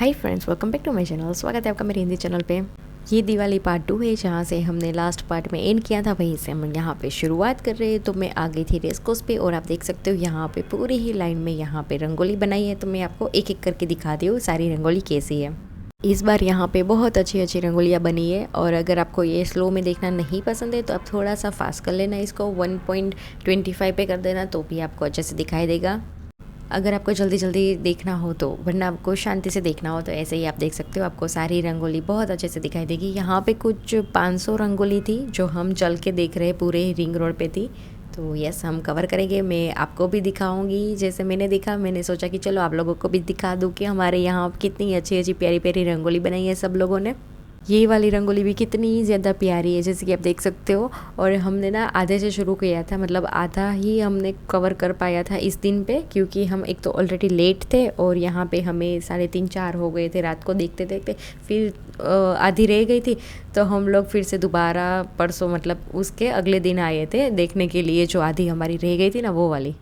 Hi friends, welcome back to my channel. स्वागत है आपका मेरे हिंदी चैनल पे। ये दिवाली पार्ट 2 है, जहाँ से हमने लास्ट पार्ट में एंड किया था, वहीं से हम यहाँ पे शुरुआत कर रहे हैं। तो मैं आ गई थी रेस कोर्स पे और आप देख सकते हो यहाँ पे पूरी ही लाइन में यहाँ पे रंगोली बनाई है। तो मैं आपको एक एक करके दिखा दी हूँ सारी रंगोली कैसी है। इस बार यहाँ पे बहुत अच्छी अच्छी रंगोलियाँ बनी है। और अगर आपको ये स्लो में देखना नहीं पसंद है तो आप थोड़ा सा फास्ट कर लेना, इसको 1.25 पे कर देना, तो भी आपको अच्छे से दिखाई देगा। अगर आपको जल्दी जल्दी देखना हो तो, वरना आपको शांति से देखना हो तो ऐसे ही आप देख सकते हो, आपको सारी रंगोली बहुत अच्छे से दिखाई देगी। यहाँ पे कुछ 500 रंगोली थी जो हम चल के देख रहे पूरे रिंग रोड पे थी। तो यस, हम कवर करेंगे, मैं आपको भी दिखाऊंगी जैसे मैंने देखा। मैंने सोचा कि चलो आप लोगों को भी दिखा दूँ कि हमारे यहाँ कितनी अच्छी अच्छी प्यारी प्यारी रंगोली बनाई है सब लोगों ने। ये वाली रंगोली भी कितनी ज़्यादा प्यारी है, जैसे कि आप देख सकते हो। और हमने ना आधे से शुरू किया था, मतलब आधा ही हमने कवर कर पाया था इस दिन पे, क्योंकि हम एक तो ऑलरेडी लेट थे और यहाँ पे हमें 3:30-4 हो गए थे रात को देखते देखते। फिर आधी रह गई थी, तो हम लोग फिर से दोबारा परसों, मतलब उसके अगले दिन आए थे देखने के लिए, जो आधी हमारी रह गई थी ना वो वाली।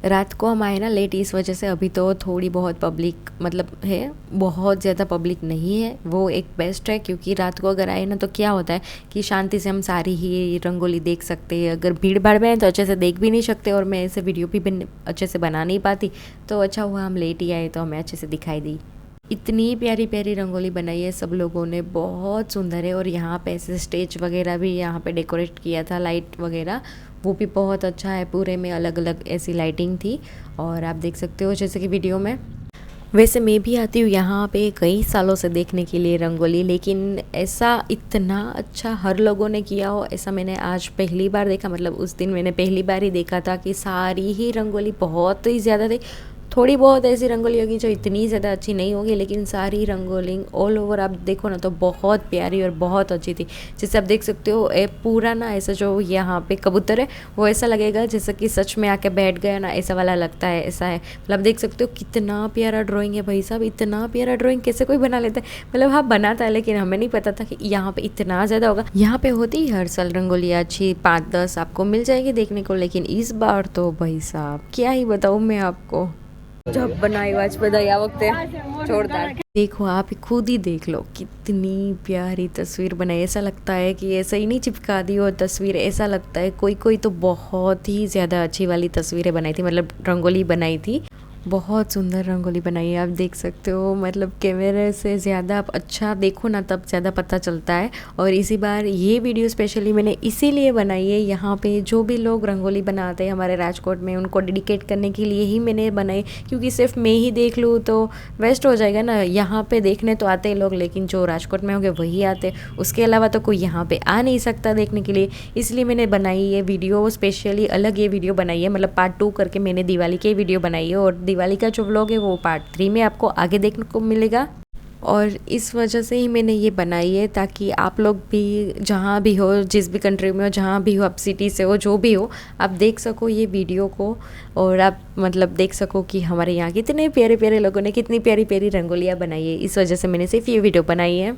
रात को हम आए ना लेट, इस वजह से अभी तो थोड़ी बहुत पब्लिक मतलब है, बहुत ज़्यादा पब्लिक नहीं है। वो एक बेस्ट है, क्योंकि रात को अगर आए ना तो क्या होता है कि शांति से हम सारी ही रंगोली देख सकते हैं। अगर भीड़ भाड़ में है तो अच्छे से देख भी नहीं सकते, और मैं ऐसे वीडियो भी अच्छे से बना नहीं पाती। तो अच्छा हुआ हम लेट ही आए तो हमें अच्छे से दिखाई दी। इतनी प्यारी प्यारी रंगोली बनाई है सब लोगों ने, बहुत सुंदर है। और यहाँ पे ऐसे स्टेज वगैरह भी यहाँ पे डेकोरेट किया था, लाइट वगैरह, वो भी बहुत अच्छा है। पूरे में अलग अलग ऐसी लाइटिंग थी, और आप देख सकते हो जैसे कि वीडियो में। वैसे मैं भी आती हूँ यहाँ पे कई सालों से देखने के लिए रंगोली, लेकिन ऐसा इतना अच्छा हर लोगों ने किया हो ऐसा मैंने आज पहली बार देखा। मतलब उस दिन मैंने पहली बार ही देखा था कि सारी ही रंगोली बहुत ही ज़्यादा थी। थोड़ी बहुत ऐसी रंगोली होगी जो इतनी ज़्यादा अच्छी नहीं होगी, लेकिन सारी रंगोली ऑल ओवर आप देखो ना तो बहुत प्यारी और बहुत अच्छी थी। जैसे आप देख सकते हो पूरा ना ऐसा जो यहाँ पे कबूतर है, वो ऐसा लगेगा जैसे कि सच में आके बैठ गया ना, ऐसा वाला लगता है। ऐसा है, मतलब देख सकते हो कितना प्यारा ड्राइंग है भाई साहब। इतना प्यारा ड्राइंग कैसे कोई बना लेता है, मतलब हाँ बनाता है, लेकिन हमें नहीं पता था कि यहाँ पे इतना ज़्यादा होगा। यहाँ पे होती है हर साल रंगोली अच्छी 5-10 आपको मिल जाएगी देखने को, लेकिन इस बार तो भाई साहब क्या ही बताऊँ मैं आपको। जब बनाई आज बधाई वक्त जोरदार। देखो आप खुद ही देख लो कितनी प्यारी तस्वीर बनाई। ऐसा लगता है कि ऐसा ही नहीं चिपका दी हो तस्वीर, ऐसा लगता है कोई कोई तो बहुत ही ज़्यादा अच्छी वाली तस्वीरें बनाई थी, मतलब रंगोली बनाई थी। बहुत सुंदर रंगोली बनाई है, आप देख सकते हो। मतलब कैमरे से ज़्यादा आप अच्छा देखो ना तब ज़्यादा पता चलता है। और इसी बार ये वीडियो स्पेशली मैंने इसीलिए बनाई है, यहाँ पे जो भी लोग रंगोली बनाते हैं हमारे राजकोट में, उनको डेडिकेट करने के लिए ही मैंने बनाई। क्योंकि सिर्फ मैं ही देख लूँ तो वेस्ट हो जाएगा ना। यहाँ पे देखने तो आते हैं लोग, लेकिन जो राजकोट में होंगे वही आते, उसके अलावा तो कोई यहाँ पे आ नहीं सकता देखने के लिए। इसलिए मैंने बनाई ये वीडियो स्पेशली, अलग ये वीडियो बनाई है, मतलब पार्ट 2 करके मैंने दिवाली की वीडियो बनाई है। और दिवाली का जो व्लॉग है वो पार्ट 3 में आपको आगे देखने को मिलेगा। और इस वजह से ही मैंने ये बनाई है, ताकि आप लोग भी जहाँ भी हो, जिस भी कंट्री में हो, जहाँ भी हो, आप सिटी से हो, जो भी हो, आप देख सको ये वीडियो को। और आप मतलब देख सको कि हमारे यहाँ कितने प्यारे प्यारे लोगों ने कितनी प्यारी प्यारी रंगोलियाँ बनाई है। इस वजह से मैंने सिर्फ ये वीडियो बनाई है।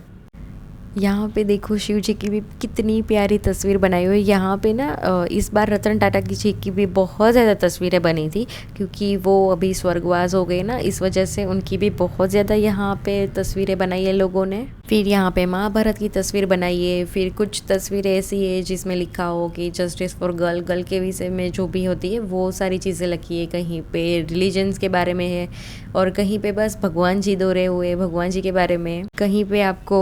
यहाँ पे देखो शिव जी की भी कितनी प्यारी तस्वीर बनाई हुई है। यहाँ पे ना इस बार रतन टाटा की जी की भी बहुत ज़्यादा तस्वीरें बनी थी, क्योंकि वो अभी स्वर्गवास हो गए ना, इस वजह से उनकी भी बहुत ज़्यादा यहाँ पे तस्वीरें बनाई है लोगों ने। फिर यहाँ पे महाभारत की तस्वीर बनाई है। फिर कुछ तस्वीरें ऐसी है जिसमें लिखा हो कि जस्टिस फॉर गर्ल, गर्ल के विषय में जो भी होती है वो सारी चीज़ें लिखी है। कहीं पे रिलीजन्स के बारे में है, और कहीं पे बस भगवान जी दौरे हुए भगवान जी के बारे में। कहीं पे आपको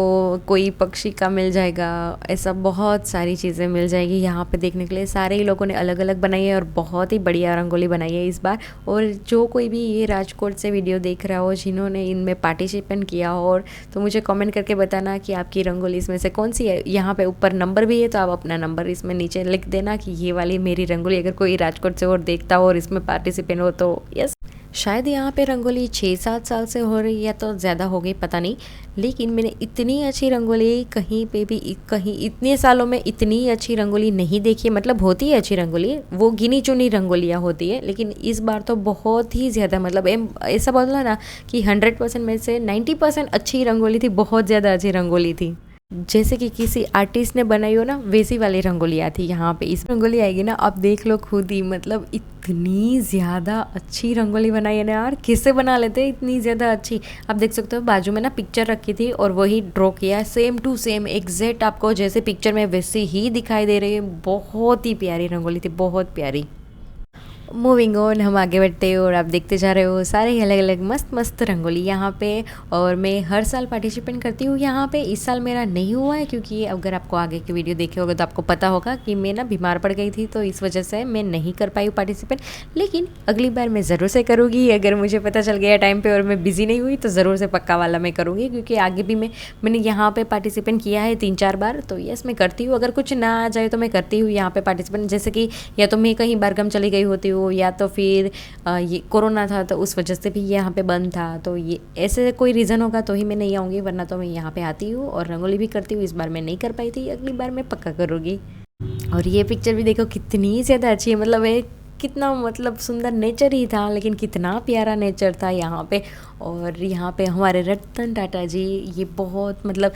कोई पक्षी का मिल जाएगा, ऐसा बहुत सारी चीज़ें मिल जाएगी यहाँ पे देखने के लिए। सारे ही लोगों ने अलग अलग बनाई है और बहुत ही बढ़िया रंगोली बनाई है इस बार। और जो कोई भी ये राजकोट से वीडियो देख रहा हो जिन्होंने इनमें पार्टिसिपेंट किया हो, और तो मुझे कमेंट करके बताना कि आपकी रंगोली इसमें से कौन सी है। यहाँ पे ऊपर नंबर भी है, तो आप अपना नंबर इसमें नीचे लिख देना कि ये वाली मेरी रंगोली, अगर कोई राजकोट से और देखता हो और इसमें पार्टिसिपेंट हो तो यस। शायद यहाँ पे रंगोली 6-7 साल से हो रही है, तो ज़्यादा हो गई पता नहीं, लेकिन मैंने इतनी अच्छी रंगोली कहीं पे भी, कहीं इतने सालों में इतनी अच्छी रंगोली नहीं देखी है। मतलब होती है अच्छी रंगोली, वो गिनी चुनी रंगोलियाँ होती है, लेकिन इस बार तो बहुत ही ज़्यादा, मतलब ऐसा बोलना ना कि 100% में से 90% अच्छी रंगोली थी, बहुत ज़्यादा अच्छी रंगोली थी। जैसे कि किसी आर्टिस्ट ने बनाई हो ना, वैसी वाली रंगोली आती यहाँ पे। इस रंगोली आएगी ना, आप देख लो खुद ही, मतलब इतनी ज़्यादा अच्छी रंगोली बनाई है ना यार। किससे बना लेते हैं इतनी ज़्यादा अच्छी। आप देख सकते हो बाजू में ना पिक्चर रखी थी और वही ड्रॉ किया है, सेम टू सेम एग्जैक्ट आपको जैसे पिक्चर में वैसे ही दिखाई दे रही है। बहुत ही प्यारी रंगोली थी, बहुत प्यारी। मूविंग ऑन, हम आगे बढ़ते हैं और आप देखते जा रहे हो सारे ही अलग अलग मस्त मस्त रंगोली यहाँ पे। और मैं हर साल पार्टिसिपेट करती हूँ यहाँ पे। इस साल मेरा नहीं हुआ है क्योंकि अगर आपको आगे की वीडियो देखे होगा तो आपको पता होगा कि मैं ना बीमार पड़ गई थी, तो इस वजह से मैं नहीं कर पाई हूँ पार्टिसिपेट। लेकिन अगली बार मैं ज़रूर से करूँगी। अगर मुझे पता चल गया टाइम पर और मैं बिज़ी नहीं हुई तो ज़रूर से पक्का वाला मैं करूँगी, क्योंकि आगे भी मैंने यहाँ पर पार्टिसिपेट किया है 3-4 बार। तो यस, मैं करती हूँ। अगर कुछ ना आ जाए तो मैं करती हूँ यहाँ पर पार्टिसिपेट। जैसे कि या तो मैं कहीं बारगाम चली गई होती हूँ, या तो फिर ये कोरोना था तो उस वजह से भी यहाँ पे बंद था। तो ये ऐसे कोई रीज़न होगा तो ही मैं नहीं आऊँगी, वरना तो मैं यहाँ पे आती हूँ और रंगोली भी करती हूँ। इस बार मैं नहीं कर पाई थी, अगली बार मैं पक्का करूँगी। और ये पिक्चर भी देखो कितनी ज़्यादा अच्छी है। मतलब एक कितना मतलब सुंदर नेचर ही था, लेकिन कितना प्यारा नेचर था यहाँ पे। और यहाँ पे हमारे रतन टाटा जी, ये बहुत मतलब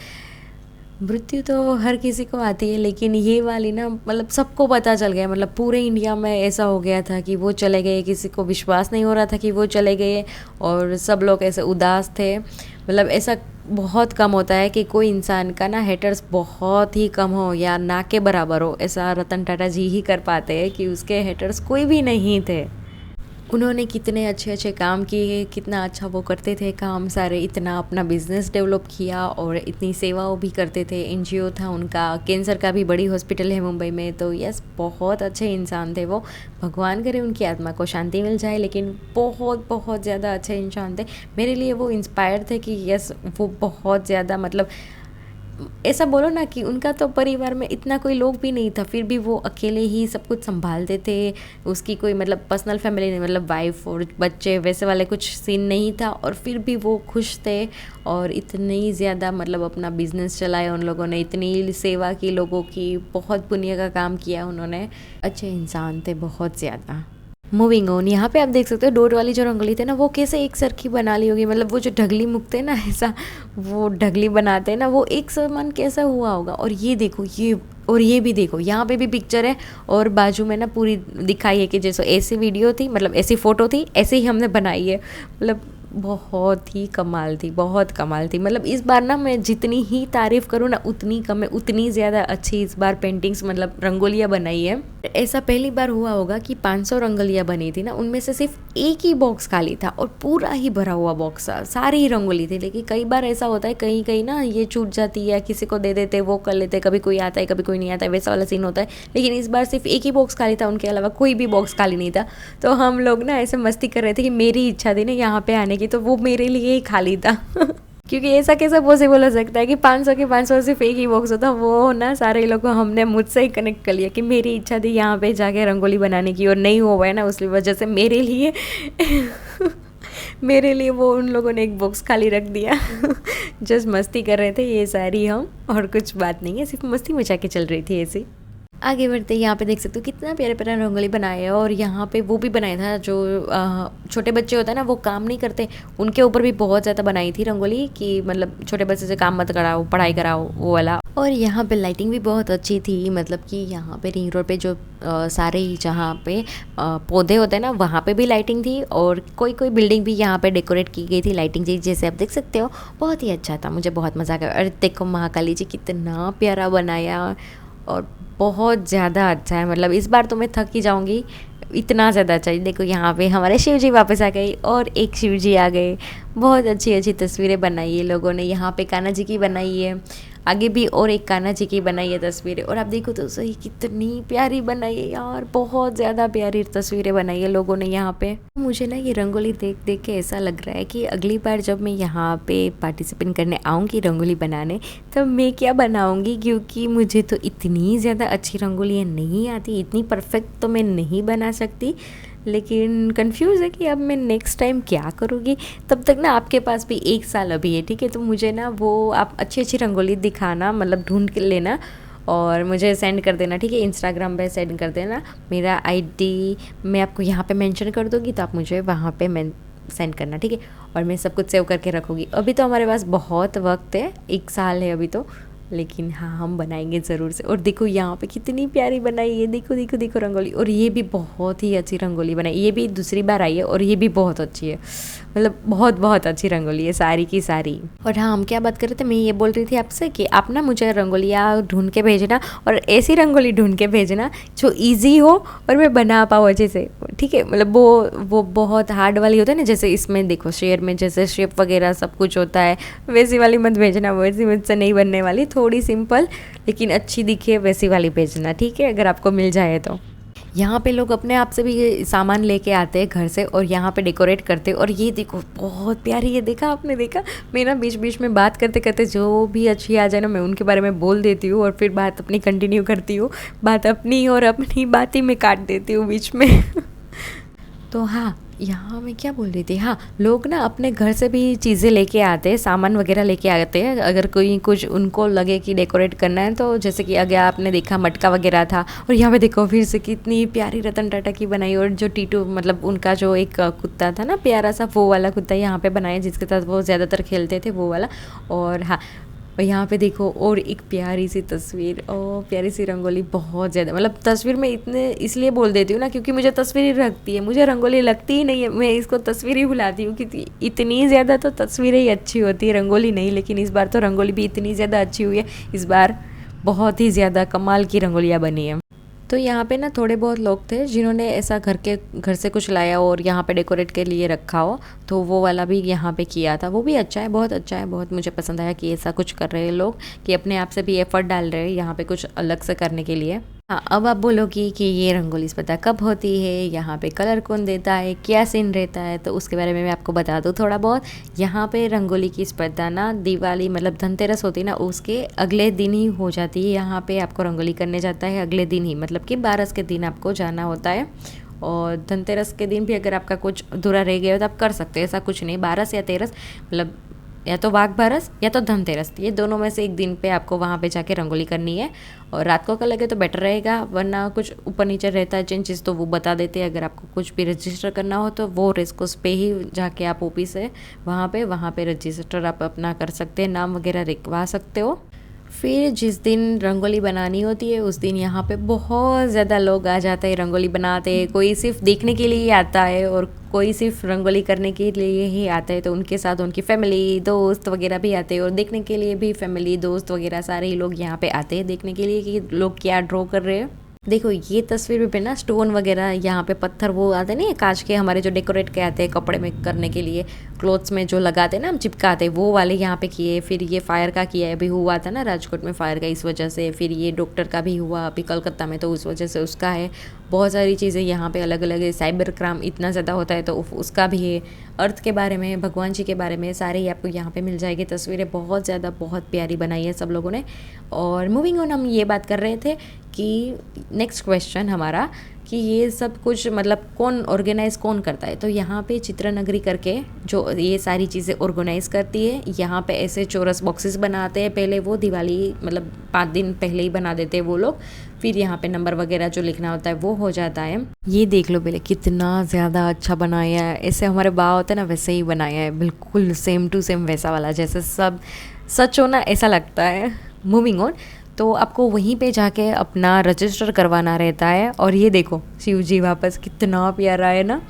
मृत्यु तो हर किसी को आती है, लेकिन ये वाली ना मतलब सबको पता चल गया। मतलब पूरे इंडिया में ऐसा हो गया था कि वो चले गए, किसी को विश्वास नहीं हो रहा था कि वो चले गए और सब लोग ऐसे उदास थे। मतलब ऐसा बहुत कम होता है कि कोई इंसान का ना हेटर्स बहुत ही कम हो या ना के बराबर हो। ऐसा रतन टाटा जी ही कर पाते हैं कि उसके हेटर्स कोई भी नहीं थे। उन्होंने कितने अच्छे अच्छे काम किए, कितना अच्छा वो करते थे काम सारे, इतना अपना बिजनेस डेवलप किया और इतनी सेवाओं भी करते थे। एनजीओ था उनका, कैंसर का भी बड़ी हॉस्पिटल है मुंबई में। तो यस, बहुत अच्छे इंसान थे वो। भगवान करे उनकी आत्मा को शांति मिल जाए, लेकिन बहुत बहुत ज़्यादा अच्छे इंसान थे। मेरे लिए वो इंस्पायर थे कि यस, वो बहुत ज़्यादा मतलब ऐसा बोलो ना कि उनका तो परिवार में इतना कोई लोग भी नहीं था, फिर भी वो अकेले ही सब कुछ संभालते थे। उसकी कोई मतलब पर्सनल फैमिली नहीं, मतलब वाइफ और बच्चे वैसे वाले कुछ सीन नहीं था, और फिर भी वो खुश थे। और इतनी ज़्यादा मतलब अपना बिजनेस चलाया उन लोगों ने, इतनी सेवा की लोगों की, बहुत पुण्य का काम किया उन्होंने। अच्छे इंसान थे बहुत ज़्यादा। मूविंग ऑन, यहाँ पे आप देख सकते हो डोर वाली जो रंगोली थे ना, वो कैसे एक सर की बना ली होगी। मतलब वो जो ढगली मुकते हैं ना, ऐसा वो ढगली बनाते हैं ना, वो एक समान कैसा हुआ होगा। और ये देखो, ये और ये भी देखो, यहाँ पे भी पिक्चर है और बाजू में ना पूरी दिखाई है कि जैसे ऐसी वीडियो थी, मतलब ऐसी फ़ोटो थी, ऐसे ही हमने बनाई है। मतलब बहुत ही कमाल थी, बहुत कमाल थी। मतलब इस बार ना मैं जितनी ही तारीफ़ करूँ ना उतनी कम है, उतनी ज़्यादा अच्छी इस बार पेंटिंग्स मतलब रंगोलियाँ बनाई है। ऐसा पहली बार हुआ होगा कि 500 रंगोलियाँ बनी थी ना, उनमें से सिर्फ एक ही बॉक्स खाली था और पूरा ही भरा हुआ बॉक्स था, सारी ही रंगोली थी। लेकिन कई बार ऐसा होता है, कहीं कहीं ना ये छूट जाती है, किसी को दे देते, वो कर लेते, कभी कोई आता है कभी कोई नहीं आता है, वैसा वाला सीन होता है। लेकिन इस बार सिर्फ एक ही बॉक्स खाली था, उनके अलावा कोई भी बॉक्स खाली नहीं था। तो हम लोग ना ऐसे मस्ती कर रहे थे कि मेरी इच्छा थी ना यहाँ पे आने की, तो वो मेरे लिए ही खाली था क्योंकि ऐसा कैसा पॉसिबल हो सकता है कि 500 के 500 सिर्फ एक ही बॉक्स होता। वो ना सारे लोगों को हमने मुझसे ही कनेक्ट कर लिया कि मेरी इच्छा थी यहाँ पे जाके रंगोली बनाने की और नहीं हो पाया ना, उस वजह से मेरे लिए मेरे लिए वो उन लोगों ने एक बॉक्स खाली रख दिया जस्ट मस्ती कर रहे थे ये सारी हम, और कुछ बात नहीं है, सिर्फ मस्ती मचा के चल रही थी ऐसी। आगे बढ़ते यहाँ पे देख सकते हो कितना प्यारे प्यारा रंगोली बनाया है। और यहाँ पे वो भी बनाया था जो छोटे बच्चे होते हैं ना, वो काम नहीं करते, उनके ऊपर भी बहुत ज़्यादा बनाई थी रंगोली कि मतलब छोटे बच्चे से काम मत कराओ, पढ़ाई कराओ, वो वाला। और यहाँ पे लाइटिंग भी बहुत अच्छी थी। मतलब कि यहाँ पे रिंग रोड पे जो सारे ही जहाँ पे पौधे होते हैं ना, वहाँ पे भी लाइटिंग थी। और कोई कोई बिल्डिंग भी यहाँ पे डेकोरेट की गई थी लाइटिंग जी, जैसे आप देख सकते हो। बहुत ही अच्छा था, मुझे बहुत मज़ा आया। और देखो महाकाली जी कितना प्यारा बनाया और बहुत ज़्यादा अच्छा है। मतलब इस बार तो मैं थक ही जाऊँगी, इतना ज़्यादा अच्छा है। देखो यहाँ पे हमारे शिव जी वापस आ गए और एक शिव जी आ गए। बहुत अच्छी अच्छी तस्वीरें बनाई है लोगों ने। यहाँ पे कान्हा जी की बनाई है, आगे भी और एक कान्हा जी की बनाई है तस्वीरें। और आप देखो तो सही कितनी प्यारी बनाई है यार, बहुत ज़्यादा प्यारी तस्वीरें बनाई है लोगों ने यहाँ पे। मुझे ना ये रंगोली देख देख के ऐसा लग रहा है कि अगली बार जब मैं यहाँ पे पार्टिसिपेट करने आऊँगी रंगोली बनाने, तब मैं क्या बनाऊँगी, क्योंकि मुझे तो इतनी ज़्यादा अच्छी रंगोलियाँ नहीं आती, इतनी परफेक्ट तो मैं नहीं बना सकती। लेकिन कंफ्यूज है कि अब मैं नेक्स्ट टाइम क्या करूँगी। तब तक ना आपके पास भी 1 साल अभी है, ठीक है, तो मुझे ना वो आप अच्छी अच्छी रंगोली दिखाना, मतलब ढूंढ के लेना और मुझे सेंड कर देना, ठीक है, इंस्टाग्राम पे सेंड कर देना। मेरा आईडी मैं आपको यहाँ पे मेंशन कर दूँगी, तो आप मुझे वहाँ पे सेंड करना, ठीक है। और मैं सब कुछ सेव करके रखूँगी। अभी तो हमारे पास बहुत वक्त है, 1 साल है अभी तो लेकिन हाँ हम बनाएंगे ज़रूर से। और देखो यहाँ पे कितनी प्यारी बनाई है, देखो देखो देखो रंगोली। और ये भी बहुत ही अच्छी रंगोली बनाई, ये भी दूसरी बार आई है और ये भी बहुत अच्छी है, मतलब बहुत बहुत अच्छी रंगोली है सारी की सारी। और हाँ हम क्या बात कर रहे थे, मैं ये बोल रही थी आपसे कि आप ना मुझे रंगोलियाँ ढूंढ के भेजना, और ऐसी रंगोली ढूंढ के भेजना जो ईजी हो और मैं बना पाऊँ अच्छे से, ठीक है। मतलब वो बहुत हार्ड वाली होता है ना, जैसे इसमें देखो शेयर में जैसे शेप वगैरह सब कुछ होता है, वैसी वाली मत भेजना, वैसी मुझसे नहीं बनने वाली। थोड़ी सिंपल लेकिन अच्छी दिखे वैसी वाली भेजना, ठीक है, अगर आपको मिल जाए तो। यहाँ पे लोग अपने आप से भी सामान लेके आते हैं घर से और यहाँ पे डेकोरेट करते हैं। और ये देखो बहुत प्यारी है, देखा आपने, देखा। मैं ना बीच बीच में बात करते करते जो भी अच्छी आ जाए ना मैं उनके बारे में बोल देती हूँ और फिर बात अपनी कंटिन्यू करती हूँ, बात अपनी और अपनी बात ही में काट देती हूँ बीच में। तो हाँ यहाँ मैं क्या बोल रही थी, हाँ लोग ना अपने घर से भी चीज़ें लेके आते हैं, सामान वगैरह लेके आते हैं अगर कोई कुछ उनको लगे कि डेकोरेट करना है तो। जैसे कि आगे आपने देखा मटका वगैरह था, और यहाँ पे देखो फिर से कितनी प्यारी रतन टाटा की बनाई। और जो टीटू मतलब उनका जो एक कुत्ता था ना प्यारा सा, वो वाला कुत्ता यहाँ पे बनाया जिसके साथ वो ज़्यादातर खेलते थे, वो वाला। और हाँ और यहाँ पे देखो और एक प्यारी सी तस्वीर और प्यारी सी रंगोली, बहुत ज़्यादा मतलब तस्वीर में इतने इसलिए बोल देती हूँ ना क्योंकि मुझे तस्वीर ही लगती है, मुझे रंगोली लगती ही नहीं है, मैं इसको तस्वीर ही बुलाती हूँ क्योंकि इतनी ज़्यादा तो तस्वीरें ही अच्छी होती है, रंगोली नहीं। लेकिन इस बार तो रंगोली भी इतनी ज़्यादा अच्छी हुई है, इस बार बहुत ही ज़्यादा कमाल की रंगोलियाँ बनी है। तो यहाँ पे ना थोड़े बहुत लोग थे जिन्होंने ऐसा घर से कुछ लाया और यहाँ पे डेकोरेट के लिए रखा हो, तो वो वाला भी यहाँ पे किया था, वो भी अच्छा है, बहुत अच्छा है, बहुत मुझे पसंद आया कि ऐसा कुछ कर रहे हैं लोग, कि अपने आप से भी एफर्ट डाल रहे हैं यहाँ पे कुछ अलग से करने के लिए। हाँ अब आप बोलोगी कि ये रंगोली स्पर्धा कब होती है, यहाँ पे कलर कौन देता है, क्या सीन रहता है, तो उसके बारे में मैं आपको बता दूँ थोड़ा बहुत। यहाँ पे रंगोली की स्पर्धा ना दिवाली मतलब धनतेरस होती है ना उसके अगले दिन ही हो जाती है। यहाँ पे आपको रंगोली करने जाता है अगले दिन ही, मतलब कि 12 के दिन आपको जाना होता है। और धनतेरस के दिन भी अगर आपका कुछ अधूरा रह गया हो तो आप कर सकते हैं, ऐसा कुछ नहीं। 12 या 13 मतलब या तो वाघ बारस या तो धनतेरस, ये दोनों में से एक दिन पे आपको वहाँ पे जाके रंगोली करनी है। और रात को कर लगे तो बेटर रहेगा, वरना कुछ ऊपर नीचे रहता है चेंजेस तो वो बता देते हैं। अगर आपको कुछ भी रजिस्टर करना हो तो वो रेस्कोस पे ही जाके आप ओपी से वहाँ पे रजिस्टर आप अपना कर सकते हैं, नाम वगैरह लिखवा सकते हो। फिर जिस दिन रंगोली बनानी होती है उस दिन यहाँ पे बहुत ज़्यादा लोग आ जाते हैं रंगोली बनाते हैं। कोई सिर्फ देखने के लिए आता है और कोई सिर्फ रंगोली करने के लिए ही आता है, तो उनके साथ उनकी फैमिली दोस्त वगैरह भी आते हैं। और देखने के लिए भी फैमिली दोस्त वगैरह सारे ही लोग यहाँ पे आते हैं देखने के लिए कि लोग क्या ड्रॉ कर रहे हैं। देखो ये तस्वीर पे ना स्टोन वगैरह यहाँ पे पत्थर वो आते नहीं कांच के, हमारे जो डेकोरेट के आते हैं कपड़े में करने के लिए, क्लोथ्स में जो लगाते हैं ना हम चिपकाते हैं, वो वाले यहाँ पे किए। फिर ये फायर का किया है, अभी हुआ था ना राजकोट में फायर का, इस वजह से। फिर ये डॉक्टर का भी हुआ अभी कलकत्ता में, तो उस वजह से उसका है। बहुत सारी चीज़ें यहाँ पे अलग अलग है, साइबर क्राइम इतना ज़्यादा होता है तो उसका भी है। अर्थ के बारे में, भगवान जी के बारे में सारे ही आपको यहाँ पे मिल जाएगी तस्वीरें। बहुत ज़्यादा बहुत प्यारी बनाई है सब लोगों ने। और मूविंग ऑन, हम ये बात कर रहे थे कि नेक्स्ट क्वेश्चन हमारा कि ये सब कुछ मतलब कौन ऑर्गेनाइज कौन करता है। तो यहाँ पे चित्रनगरी करके जो ये सारी चीज़ें ऑर्गेनाइज करती है, यहाँ पे ऐसे चौरस बॉक्सेस बनाते हैं पहले, वो दिवाली मतलब 5 दिन पहले ही बना देते हैं वो लोग। फिर यहाँ पे नंबर वगैरह जो लिखना होता है वो हो जाता है। ये देख लो पहले कितना ज़्यादा अच्छा बनाया है, ऐसे हमारे बाव होता है ना वैसे ही बनाया है, बिल्कुल सेम टू सेम वैसा वाला, जैसे सब सच हो ना ऐसा लगता है। मूविंग ऑन, तो आपको वहीं पे जाके अपना रजिस्टर करवाना रहता है। और ये देखो शिव जी वापस, कितना प्यारा है ना।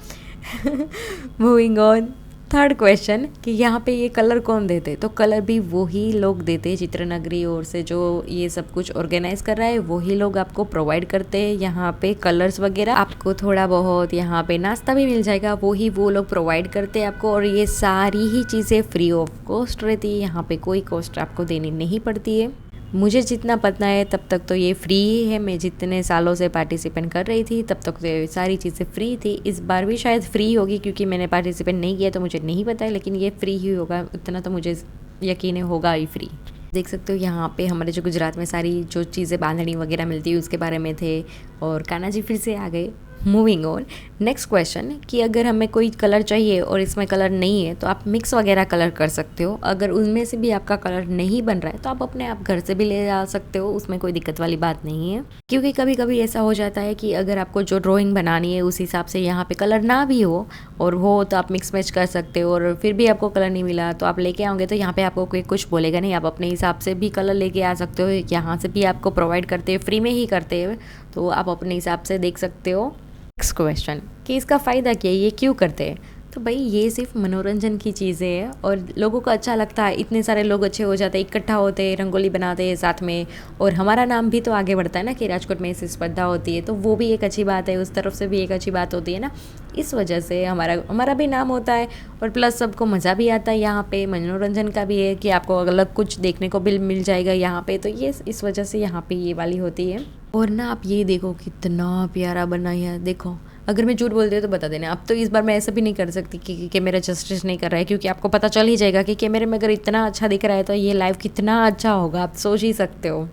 मूविंग ऑन, थर्ड क्वेश्चन कि यहाँ पे ये कलर कौन देते, तो कलर भी वही लोग देते हैं चित्रनगरी ओर से, जो ये सब कुछ ऑर्गेनाइज कर रहा है वही लोग आपको प्रोवाइड करते हैं यहाँ पे कलर्स वगैरह। आपको थोड़ा बहुत यहाँ पे नाश्ता भी मिल जाएगा, वो लोग प्रोवाइड करते हैं आपको। और ये सारी ही चीज़ें फ्री ऑफ कॉस्ट रहती है, यहाँ पे कोई कॉस्ट आपको देनी नहीं पड़ती है। मुझे जितना पता है तब तक तो ये फ्री ही है, मैं जितने सालों से पार्टिसिपेट कर रही थी तब तक तो ये सारी चीज़ें फ्री थी। इस बार भी शायद फ्री होगी क्योंकि मैंने पार्टिसिपेट नहीं किया तो मुझे नहीं पता है, लेकिन ये फ्री ही होगा, उतना तो मुझे यकीन होगा ही फ्री। देख सकते हो यहाँ पे हमारे जो गुजरात में सारी जो चीज़ें बांधनी वगैरह मिलती है उसके बारे में थे। और कान्हा जी फिर से आ गए, मूविंग ऑन, नेक्स्ट क्वेश्चन कि अगर हमें कोई कलर चाहिए और इसमें कलर नहीं है तो आप मिक्स वगैरह कलर कर सकते हो। अगर उनमें से भी आपका कलर नहीं बन रहा है तो आप अपने आप घर से भी ले जा सकते हो, उसमें कोई दिक्कत वाली बात नहीं है। क्योंकि कभी कभी ऐसा हो जाता है कि अगर आपको जो ड्राइंग बनानी है उस हिसाब से यहाँ पे कलर ना भी हो और हो तो आप मिक्स मैच कर सकते हो, और फिर भी आपको कलर नहीं मिला तो आप लेके आओगे तो यहाँ पे आपको कोई कुछ बोलेगा नहीं, आप अपने हिसाब से भी कलर लेके आ सकते हो। यहाँ से भी आपको प्रोवाइड करते हैं, फ्री में ही करते हैं, तो आप अपने हिसाब से देख सकते हो। नेक्स्ट क्वेश्चन कि इसका फ़ायदा क्या है, ये क्यों करते हैं? तो भाई ये सिर्फ मनोरंजन की चीज़ें हैं और लोगों को अच्छा लगता है, इतने सारे लोग अच्छे हो जाते हैं, इकट्ठा होते हैं, रंगोली बनाते हैं साथ में, और हमारा नाम भी तो आगे बढ़ता है ना कि राजकोट में ऐसी स्पर्धा होती है, तो वो भी एक अच्छी बात है, उस तरफ से भी एक अच्छी बात होती है ना। इस वजह से हमारा भी नाम होता है और प्लस सबको मज़ा भी आता है, यहाँ पे मनोरंजन का भी है कि आपको अलग कुछ देखने को भी मिल जाएगा यहाँ पे, तो ये इस वजह से यहाँ पे ये वाली होती है। और ना आप ये देखो कितना प्यारा बना है, देखो अगर मैं झूठ बोलती हूँ तो बता देना। अब तो इस बार मैं ऐसा भी नहीं कर सकती कि कैमरा जस्टिस नहीं कर रहा है, क्योंकि आपको पता चल ही जाएगा कि कैमरे में अगर इतना अच्छा दिख रहा है तो ये लाइव कितना अच्छा होगा, आप सोच ही सकते हो।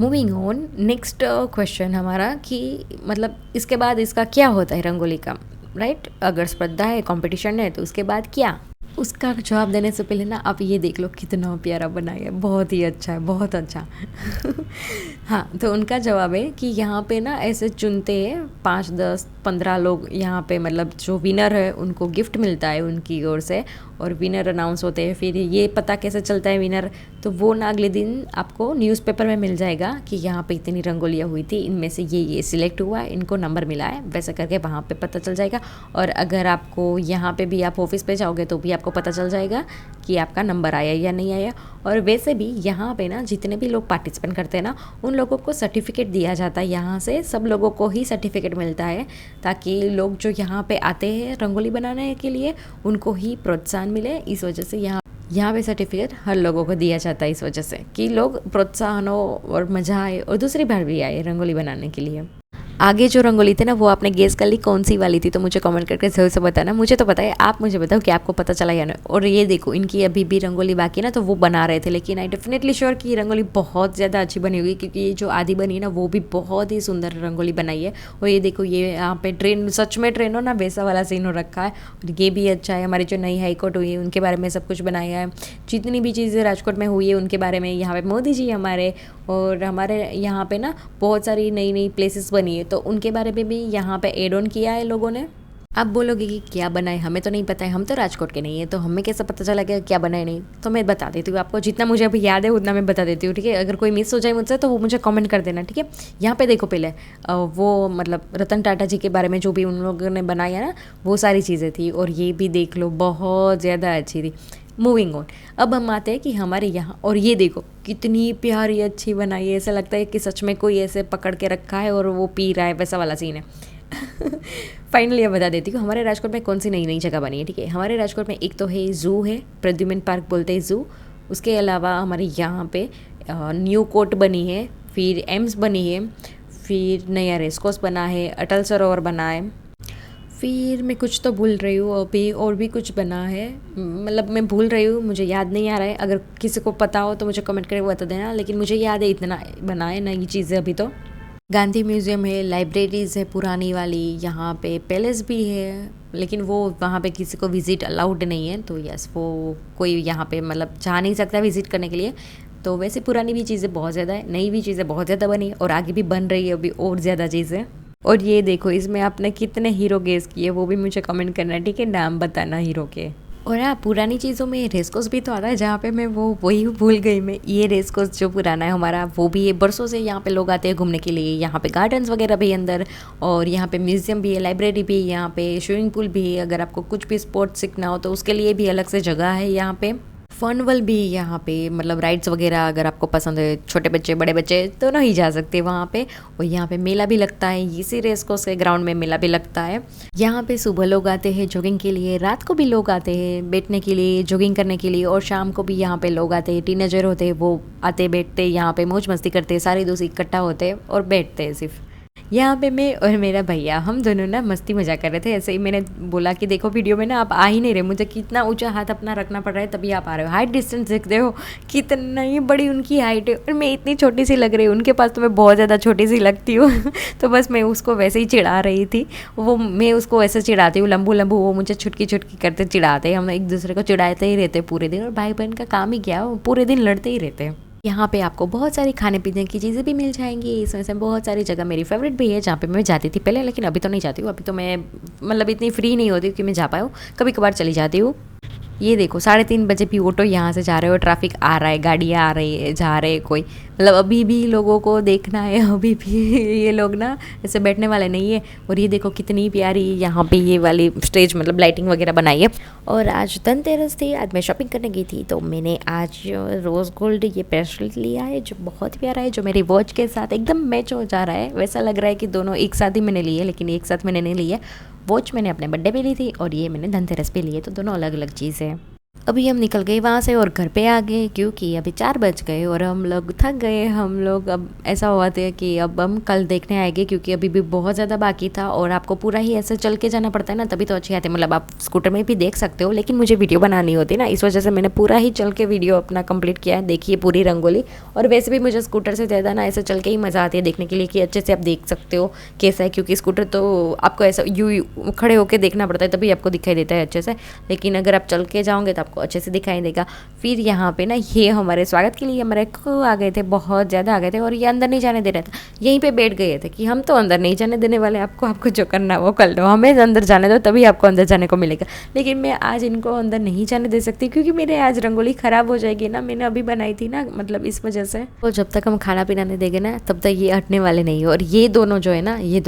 मूविंग ऑन, नेक्स्ट क्वेश्चन हमारा कि मतलब इसके बाद इसका क्या होता है रंगोली का, राइट? अगर स्पर्धा है, कंपटीशन है, तो उसके बाद क्या? उसका जवाब देने से पहले ना आप ये देख लो कितना प्यारा बनाया है, बहुत ही अच्छा है, बहुत अच्छा। हाँ, तो उनका जवाब है कि यहाँ पे ना ऐसे चुनते हैं 5, 10, 15 लोग यहाँ पे, मतलब जो विनर है उनको गिफ्ट मिलता है उनकी ओर से, और विनर अनाउंस होते हैं। फिर ये पता कैसे चलता है विनर, तो वो ना अगले दिन आपको न्यूज़पेपर में मिल जाएगा कि यहाँ पे इतनी रंगोलियाँ हुई थी, इनमें से ये सिलेक्ट हुआ है, इनको नंबर मिला है, वैसे करके वहाँ पे पता चल जाएगा। और अगर आपको यहाँ पे भी आप ऑफिस पे जाओगे तो भी आपको पता चल जाएगा कि आपका नंबर आया या नहीं आया। और वैसे भी यहाँ पे ना जितने भी लोग पार्टिसिपेट करते हैं ना उन लोगों को सर्टिफिकेट दिया जाता है, यहाँ से सब लोगों को ही सर्टिफिकेट मिलता है, ताकि लोग जो यहाँ पे आते हैं रंगोली बनाने के लिए उनको ही प्रोत्साहन मिले। इस वजह से यहाँ पे सर्टिफिकेट हर लोगों को दिया जाता है, इस वजह से कि लोग प्रोत्साहन हो और मज़ा आए और दूसरी बार भी आए रंगोली बनाने के लिए। आगे जो रंगोली थी ना वो आपने गेस कर ली कौन सी वाली थी, तो मुझे कमेंट करके ज़रूर से बताना। मुझे तो पता है, आप मुझे बताओ कि आपको पता चला या नहीं। और ये देखो इनकी अभी भी रंगोली बाकी ना, तो वो बना रहे थे, लेकिन आई डेफिनेटली श्योर कि रंगोली बहुत ज़्यादा अच्छी बनी होगी, क्योंकि ये जो आधी बनी है ना वो भी बहुत ही सुंदर रंगोली बनाई है। और ये देखो ये यहाँ पे ट्रेन, सच में ट्रेन हो ना वैसा वाला सीन हो रखा है, और ये भी अच्छा है। हमारी जो नई हाईकोर्ट हुई है उनके बारे में सब कुछ बनाया है, जितनी भी चीज़ें राजकोट में हुई है उनके बारे में। यहाँ पे मोदी जी हमारे, और हमारे यहाँ पे ना बहुत सारी नई नई प्लेसेस बनी है, तो उनके बारे में भी यहाँ पे एड ऑन किया है लोगों ने। आप बोलोगे कि क्या बनाए, हमें तो नहीं पता है, हम तो राजकोट के नहीं है, तो हमें कैसे पता चला कि क्या बनाए नहीं। तो मैं बता देती हूँ आपको, जितना मुझे अभी याद है उतना मैं बता देती हूँ, ठीक है? अगर कोई मिस हो जाए मुझसे तो वो मुझे कमेंट कर देना, ठीक है? यहाँ पे देखो पहले वो मतलब रतन टाटा जी के बारे में जो भी उन लोगों ने बनाया ना वो सारी चीज़ें थी, और ये भी देख लो बहुत ज़्यादा अच्छी थी। मूविंग ऑन, अब हम आते हैं कि हमारे यहाँ, और ये देखो कितनी प्यारी अच्छी बनाई है, ऐसा लगता है कि सच में कोई ऐसे पकड़ के रखा है और वो पी रहा है, वैसा वाला सीन है। फाइनली अब बता देती हूँ हमारे राजकोट में कौन सी नई नई जगह बनी है, ठीक है? हमारे राजकोट में एक तो है ज़ू है, प्रद्युमन पार्क बोलते हैं ज़ू। उसके अलावा हमारे यहाँ पे न्यू कोर्ट बनी है, फिर एम्स बनी है, फिर नया रेसकोर्स बना है, अटल सरोवर बना है, फिर मैं कुछ तो भूल रही हूँ अभी, और भी कुछ बना है, मतलब मैं भूल रही हूँ, मुझे याद नहीं आ रहा है। अगर किसी को पता हो तो मुझे कमेंट करके बता देना, लेकिन मुझे याद है इतना बना है नई चीज़ें अभी तो। गांधी म्यूज़ियम है, लाइब्रेरीज़ है पुरानी वाली, यहाँ पे पैलेस भी है, लेकिन वो वहाँ पे किसी को विज़िट अलाउड नहीं है, तो यस वो कोई यहाँ पे मतलब जा नहीं सकता विज़िट करने के लिए। तो वैसे पुरानी भी चीज़ें बहुत ज़्यादा है, नई भी चीज़ें बहुत ज़्यादा बनी और आगे भी बन रही है अभी और ज़्यादा चीज़ें। और ये देखो इसमें आपने कितने हीरो गेस किए वो भी मुझे कमेंट करना, ठीक है? नाम बताना हीरो के। और हाँ, पुरानी चीज़ों में रेसकोर्स भी तो आता है, जहाँ पे मैं वही भूल गई मैं। ये रेसकोर्स जो पुराना है हमारा वो भी है, बरसों से यहाँ पे लोग आते हैं घूमने के लिए। यहाँ पे गार्डन्स वगैरह भी है अंदर, और यहाँ पे म्यूज़ियम भी है, लाइब्रेरी भी है, यहाँ पे स्विमिंग पूल भी है। अगर आपको कुछ भी स्पोर्ट्स सीखना हो तो उसके लिए भी अलग से जगह है यहाँ पे। फनवल भी यहाँ पे, मतलब राइड्स वगैरह अगर आपको पसंद है, छोटे बच्चे बड़े बच्चे दोनों ही जा सकते हैं वहाँ पे। और यहाँ पे मेला भी लगता है, इसी रेसकोर्स के ग्राउंड में मेला भी लगता है। यहाँ पे सुबह लोग आते हैं जॉगिंग के लिए, रात को भी लोग आते हैं बैठने के लिए, जॉगिंग करने के लिए, और शाम को भी यहाँ पे लोग आते हैं। टीनेजर होते हैं वो आते बैठते यहाँ पे मौज मस्ती करते हैं, सारे दोस्त इकट्ठा होते हैं और बैठते हैं सिर्फ। यहाँ पे मैं और मेरा भैया हम दोनों ना मस्ती मजाक कर रहे थे। ऐसे ही मैंने बोला कि देखो वीडियो में ना आप आ ही नहीं रहे, मुझे कितना ऊंचा हाथ अपना रखना पड़ रहा है तभी आप आ रहे हो। हाइट डिस्टेंस देखते हो कितना ही बड़ी उनकी हाइट है और मैं इतनी छोटी सी लग रही हूँ उनके पास, तो मैं बहुत ज़्यादा छोटी सी लगती हूँ। तो बस मैं उसको वैसे ही चिढ़ा रही थी, वो मैं उसको ऐसे चिढ़ाती हूँ लंबू लंबू, वो मुझे छुटकी छुटकी करते चिढ़ाते, हम एक दूसरे को चिढ़ाते ही रहते पूरे दिन। और भाई बहन का काम ही क्या हो, पूरे दिन लड़ते ही रहते हैं। यहाँ पे आपको बहुत सारी खाने पीने की चीज़ें भी मिल जाएंगी। इसमें से बहुत सारी जगह मेरी फेवरेट भी है जहाँ पे मैं जाती थी पहले, लेकिन अभी तो नहीं जाती हूँ। अभी तो मैं मतलब इतनी फ्री नहीं होती कि मैं जा पाऊँ, कभी कभार चली जाती हूँ। ये देखो 3:30 बजे भी ऑटो यहाँ से जा रहे हो, ट्रैफिक आ रहा है, गाड़ियाँ आ रही है, जा रहे हैं कोई, मतलब अभी भी लोगों को देखना है, अभी भी ये लोग ना ऐसे बैठने वाले नहीं है। और ये देखो कितनी प्यारी यहाँ पे ये वाली स्टेज मतलब लाइटिंग वगैरह बनाई है। और आज धनतेरस थी, आज मैं शॉपिंग करने गई थी, तो मैंने आज रोज़ गोल्ड ये ब्रेसलेट लिया है जो बहुत प्यारा है, जो मेरी वॉच के साथ एकदम मैच हो जा रहा है। वैसा लग रहा है कि दोनों एक साथ ही मैंने लिए, लेकिन एक साथ मैंने नहीं लिए। वॉच मैंने अपने बर्थडे पे ली थी और ये मैंने धनतेरस पे लिए, तो दोनों अलग अलग चीज़ है। अभी हम निकल गए वहाँ से और घर पे आ गए, क्योंकि अभी 4 बज गए और हम लोग थक गए। हम लोग अब ऐसा हुआ था कि अब हम कल देखने आएंगे, क्योंकि अभी भी बहुत ज़्यादा बाकी था और आपको पूरा ही ऐसे चल के जाना पड़ता है ना, तभी तो अच्छी आती है। मतलब आप स्कूटर में भी देख सकते हो, लेकिन मुझे वीडियो बनानी होती ना, इस वजह से मैंने पूरा ही चल के वीडियो अपना कंप्लीट किया है। देखिए पूरी रंगोली। और वैसे भी मुझे स्कूटर से ज़्यादा ना ऐसे चल के ही मज़ा आती है देखने के लिए, कि अच्छे से आप देख सकते हो कैसा है, क्योंकि स्कूटर तो आपको ऐसा यूँ खड़े होकर देखना पड़ता है तभी आपको दिखाई देता है अच्छे से, लेकिन अगर आप चल के जाओगे तो आपको अच्छे से दिखाई देगा। फिर यहाँ पे ना ये हमारे स्वागत के लिए हमारे को आ गए थे, बहुत ज़्यादा आ गए थे, और ये अंदर नहीं जाने दे रहा था। यहीं पे बैठ गए थे कि हम तो अंदर नहीं जाने देने वाले, आपको जो करना वो कर लो, हमें अंदर जाने दो तभी आपको अंदर जाने को मिलेगा। लेकिन मैं आज इनको अंदर नहीं जाने दे सकती, क्योंकि मेरे आज रंगोली ख़राब हो जाएगी ना, मैंने अभी बनाई थी ना, मतलब इस वजह से। तो जब तक हम खाना पीना नहीं देंगे ना तब तक ये हटने वाले नहीं है। और ये दोनों जो है ना, ये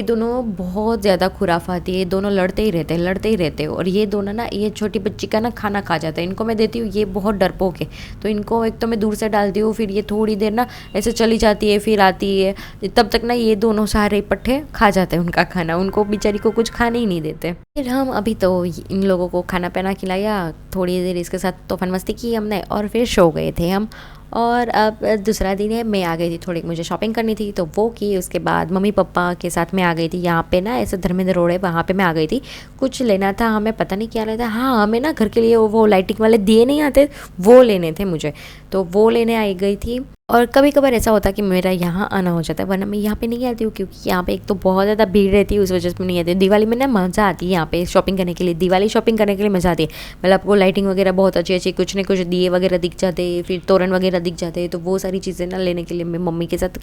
दोनों बहुत ज़्यादा खुराफाती है, ये दोनों लड़ते ही रहते हैं। और ये दोनों ना, ये छोटी बच्ची का ना खाना खा जाता है, इनको मैं देती हूँ, ये बहुत डरपोक है, तो इनको एक तो मैं दूर से डालती हूँ, फिर ये थोड़ी देर ना ऐसे चली जाती है, फिर आती है, तब तक ना ये दोनों सारे पट्टे खा जाते हैं उनका खाना, उनको बेचारी को कुछ खाने ही नहीं देते। फिर हम अभी तो इन लोगों को खाना पीना खिलाया, थोड़ी देर इसके साथ तोफान मस्ती की हमने, और फिर सो गए थे हम। और अब दूसरा दिन है, मैं आ गई थी, थोड़ी मुझे शॉपिंग करनी थी तो वो की। उसके बाद मम्मी पापा के साथ मैं आ गई थी यहाँ पे ना, ऐसे धर्मेंद्र रोड है वहाँ पे मैं आ गई थी। कुछ लेना था हमें, पता नहीं क्या लेना था। हाँ, हमें ना घर के लिए वो लाइटिंग वाले दिए नहीं आते, वो लेने थे मुझे, तो वो लेने आई गई थी। और कभी कभार ऐसा होता है कि मेरा यहाँ आना हो जाता है, वरना मैं यहाँ पे नहीं आती हूँ, क्योंकि यहाँ पे एक तो बहुत ज़्यादा भीड़ रहती है, उस वजह से मैं नहीं आती हूँ। दिवाली में ना मज़ा आती है यहाँ पे शॉपिंग करने के लिए, दिवाली शॉपिंग करने के लिए मज़ा आती है। मतलब आपको लाइटिंग वगैरह बहुत अच्छी अच्छी, कुछ न कुछ दिए वगैरह दिख जाते हैं, फिर तोरण वगैरह दिख जाते हैं, तो वो सारी चीज़ें ना लेने के लिए मैं मम्मी के साथ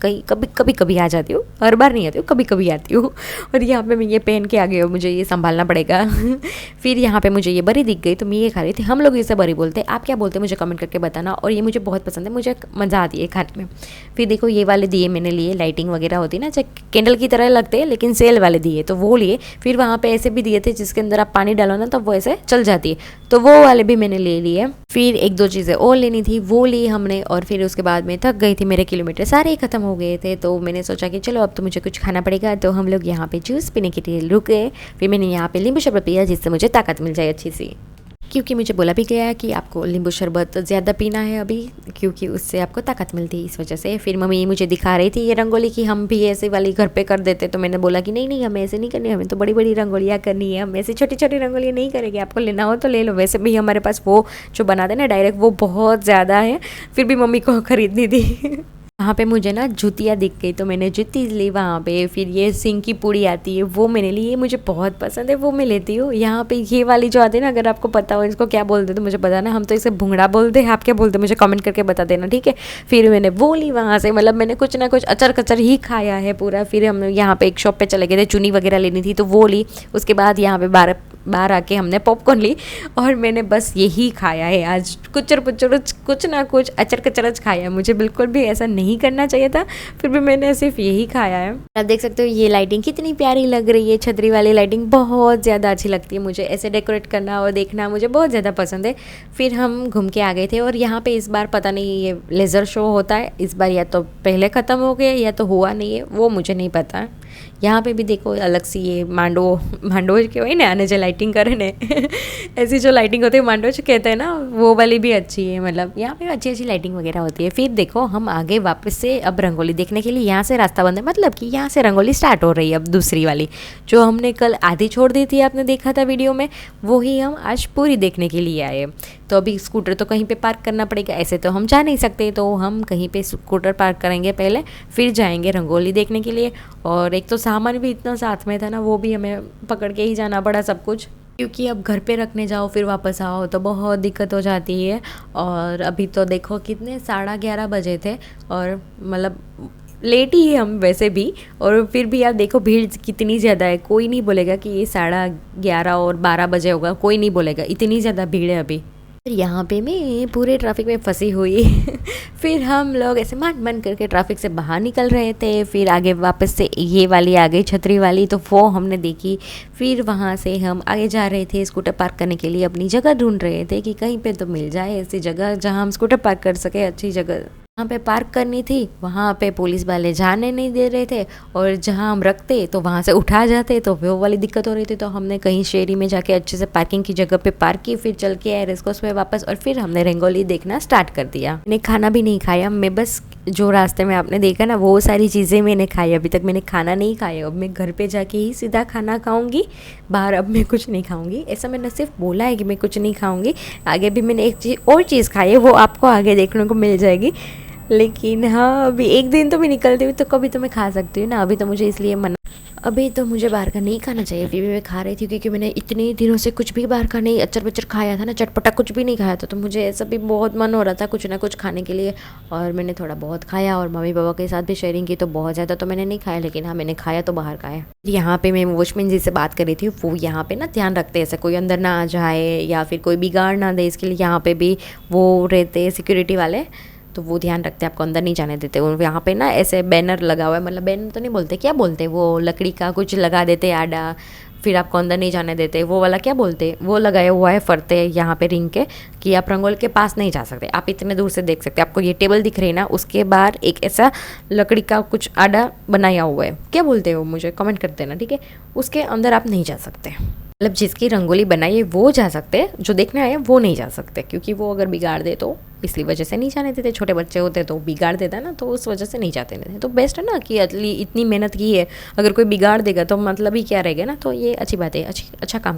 कभी आ जाती हूँ, हर बार नहीं आती हूँ, कभी कभी आती हूँ। और यहाँ पे मैं ये पहन के आ गई हूँ, मुझे ये संभालना पड़ेगा। फिर यहाँ पे मुझे ये बरी दिख गई, तो मैं ये खा रही थी। हम लोग इसे बरी बोलते हैं, आप क्या बोलते हैं मुझे कमेंट करके बताना। और ये मुझे बहुत पसंद है, मुझे मज़ा आती है खाने में। फिर देखो ये वाले दिए मैंने लिए, लाइटिंग वगैरह होती है ना, चाहे कैंडल की तरह लगते हैं, लेकिन सेल वाले दिए, तो वो लिए। फिर वहाँ पे ऐसे भी दिए थे जिसके अंदर आप पानी डालो ना तो वो ऐसे चल जाती है, तो वो वाले भी मैंने ले लिए। फिर 1-2 चीज़ें और लेनी थी, वो ली हमने। और फिर उसके बाद में थक गई थी, मेरे किलोमीटर सारे ही ख़त्म हो गए थे, तो मैंने सोचा कि चलो अब तो मुझे कुछ खाना पड़ेगा। तो हम लोग यहाँ पे जूस पीने के लिए रुके। फिर मैंने यहाँ पे नींबू शरबत पिया, जिससे मुझे ताकत मिल जाए अच्छी सी, क्योंकि मुझे बोला भी गया है कि आपको नींबू शरबत ज़्यादा पीना है अभी, क्योंकि उससे आपको ताकत मिलती है, इस वजह से। फिर मम्मी मुझे दिखा रही थी ये रंगोली कि हम भी ऐसे वाली घर पे कर देते, तो मैंने बोला कि नहीं हमें ऐसे नहीं करनी, हमें तो बड़ी बड़ी रंगोलियाँ करनी है, हम ऐसे छोटी छोटी रंगोलियाँ नहीं करेंगे, आपको लेना हो तो ले लो। वैसे भी हमारे पास वो जो बनाते ना डायरेक्ट, वो बहुत ज़्यादा है, फिर भी मम्मी को खरीदनी थी। वहाँ पे मुझे ना जूतियाँ दिख गई, तो मैंने जूती ली वहाँ पे। फिर ये सिंह की पूड़ी आती है, वो मैंने ली, ये मुझे बहुत पसंद है, वो मैं लेती हूँ। यहाँ पे ये वाली जो आती है ना, अगर आपको पता हो इसको क्या बोलते तो मुझे बताना, हम तो इसे भुंगड़ा बोलते हैं, आप क्या बोलते मुझे कमेंट करके बता देना, ठीक है। फिर मैंने वो ली वहाँ से, मतलब मैंने कुछ ना कुछ अचर कचर ही खाया है पूरा। फिर हम यहाँ पे एक शॉप पे चले गए थे, चुनी वगैरह लेनी थी, तो वो ली। उसके बाद यहाँ पे बाहर आके हमने पॉपकॉर्न ली, और मैंने बस यही खाया है आज, कुचर पुचर कुछ ना कुछ अचर कचरच खाया है। मुझे बिल्कुल भी ऐसा नहीं करना चाहिए था, फिर भी मैंने सिर्फ यही खाया है। आप देख सकते हो ये लाइटिंग कितनी प्यारी लग रही है, छतरी वाली लाइटिंग बहुत ज़्यादा अच्छी लगती है मुझे, ऐसे डेकोरेट करना और देखना मुझे बहुत ज़्यादा पसंद है। फिर हम घूम के आ गए थे, और यहाँ पे इस बार पता नहीं ये लेज़र शो होता है, इस बार या तो पहले ख़त्म हो गया या तो हुआ नहीं है, वो मुझे नहीं पता है। यहाँ पे भी देखो अलग सी ये मांडो के वही ना आने जो लाइटिंग करे ने ऐसी जो लाइटिंग होती है मांडो जो कहते हैं ना, वो वाली भी अच्छी है। मतलब यहाँ पे अच्छी अच्छी लाइटिंग वगैरह होती है। फिर देखो हम आगे वापस से अब रंगोली देखने के लिए यहाँ से रास्ता बंद है, मतलब कि यहाँ से रंगोली स्टार्ट हो रही है। अब दूसरी वाली जो हमने कल आधी छोड़ दी थी, आपने देखा था वीडियो में, वही हम आज पूरी देखने के लिए आए। तो अभी स्कूटर तो कहीं पे पार्क करना पड़ेगा, ऐसे तो हम जा नहीं सकते, तो हम कहीं पे स्कूटर पार्क करेंगे पहले, फिर जाएंगे रंगोली देखने के लिए। और एक तो सामान भी इतना साथ में था ना, वो भी हमें पकड़ के ही जाना पड़ा सब कुछ, क्योंकि अब घर पे रखने जाओ फिर वापस आओ तो बहुत दिक्कत हो जाती है। और अभी तो देखो कितने 11:30 बजे थे, और मतलब लेट ही है हम वैसे भी, और फिर भी यार देखो भीड़ कितनी ज़्यादा है। कोई नहीं बोलेगा कि ये 11:30 और 12 बजे होगा, कोई नहीं बोलेगा, इतनी ज़्यादा भीड़ है अभी। फिर यहाँ पे मैं पूरे ट्रैफिक में फंसी हुई फिर हम लोग ऐसे मान करके ट्रैफिक से बाहर निकल रहे थे। फिर आगे वापस से ये वाली आ गई छतरी वाली, तो वो हमने देखी। फिर वहाँ से हम आगे जा रहे थे स्कूटर पार्क करने के लिए, अपनी जगह ढूंढ रहे थे कि कहीं पे तो मिल जाए ऐसी जगह जहाँ हम स्कूटर पार्क कर सके, अच्छी जगह वहाँ पे पार्क करनी थी। वहाँ पे पुलिस वाले जाने नहीं दे रहे थे, और जहाँ हम रखते तो वहाँ से उठा जाते, तो वो वाली दिक्कत हो रही थी। तो हमने कहीं शेरी में जाके अच्छे से पार्किंग की जगह पे पार्क की, फिर चल के आए रेस्कोस पे वापस, और फिर हमने रंगोली देखना स्टार्ट कर दिया। मैंने खाना भी नहीं खाया, मैं बस जो रास्ते में आपने देखा ना वो सारी चीज़ें मैंने खाई। अभी तक मैंने खाना नहीं खाया, अब मैं घर पे जाके ही सीधा खाना खाऊंगी, बाहर अब मैं कुछ नहीं खाऊंगी। ऐसा मैंने सिर्फ बोला है कि मैं कुछ नहीं खाऊंगी, आगे भी मैंने एक और चीज़ खाई है, वो आपको आगे देखने को मिल जाएगी। लेकिन हाँ, अभी एक दिन तो मैं निकलती हुई तो कभी तो मैं खा सकती हूँ ना, अभी तो मुझे इसलिए मना, अभी तो मुझे बाहर का नहीं खाना चाहिए। फिर भी मैं खा रही थी, क्योंकि मैंने इतने दिनों से कुछ भी बाहर का नहीं अचर बचर खाया था ना, चटपटा कुछ भी नहीं खाया था, तो मुझे ऐसा भी बहुत मन हो रहा था कुछ ना कुछ खाने के लिए। और मैंने थोड़ा बहुत खाया, और मम्मी पापा के साथ भी शेयरिंग की, तो बहुत ज़्यादा तो मैंने नहीं खाया, लेकिन हाँ मैंने खाया तो बाहर का है। यहाँ पे मैं वॉचमैन जी से बात कर रही थी, वो यहाँ पे ना ध्यान रखते हैं ऐसे कोई अंदर ना आ जाए या फिर कोई बिगाड़ ना दे, इसके लिए यहाँ पे भी वो रहते सिक्योरिटी वाले, तो वो ध्यान रखते हैं, आपको अंदर नहीं जाने देते। और यहाँ पे ना ऐसे बैनर लगा हुआ है, मतलब बैनर तो नहीं बोलते, क्या बोलते, वो लकड़ी का कुछ लगा देते आडा, फिर आपको अंदर नहीं जाने देते, वो वाला क्या बोलते, वो लगाया हुआ है फरते यहाँ पे रिंग के, कि आप रंगोली के पास नहीं जा सकते, आप इतने दूर से देख सकते। आपको ये टेबल दिख रही है ना, उसके बाहर एक ऐसा लकड़ी का कुछ आडा बनाया हुआ है, क्या बोलते हैं वो, मुझे कमेंट कर देना, ठीक है। उसके अंदर आप नहीं जा सकते, मतलब जिसकी रंगोली बनाई है वो जा सकते हैं, जो देखने आए वो नहीं जा सकते, क्योंकि वो अगर बिगाड़ दे तो इसलिए वजह से नहीं जाने देते। छोटे बच्चे होते तो बिगाड़ देता ना, तो उस वजह से नहीं जाते नहीं। तो बेस्ट है ना कि इतनी मेहनत की है, अगर कोई बिगाड़ देगा तो मतलब ही क्या रहेगा ना। तो ये अच्छी बात है, अच्छा काम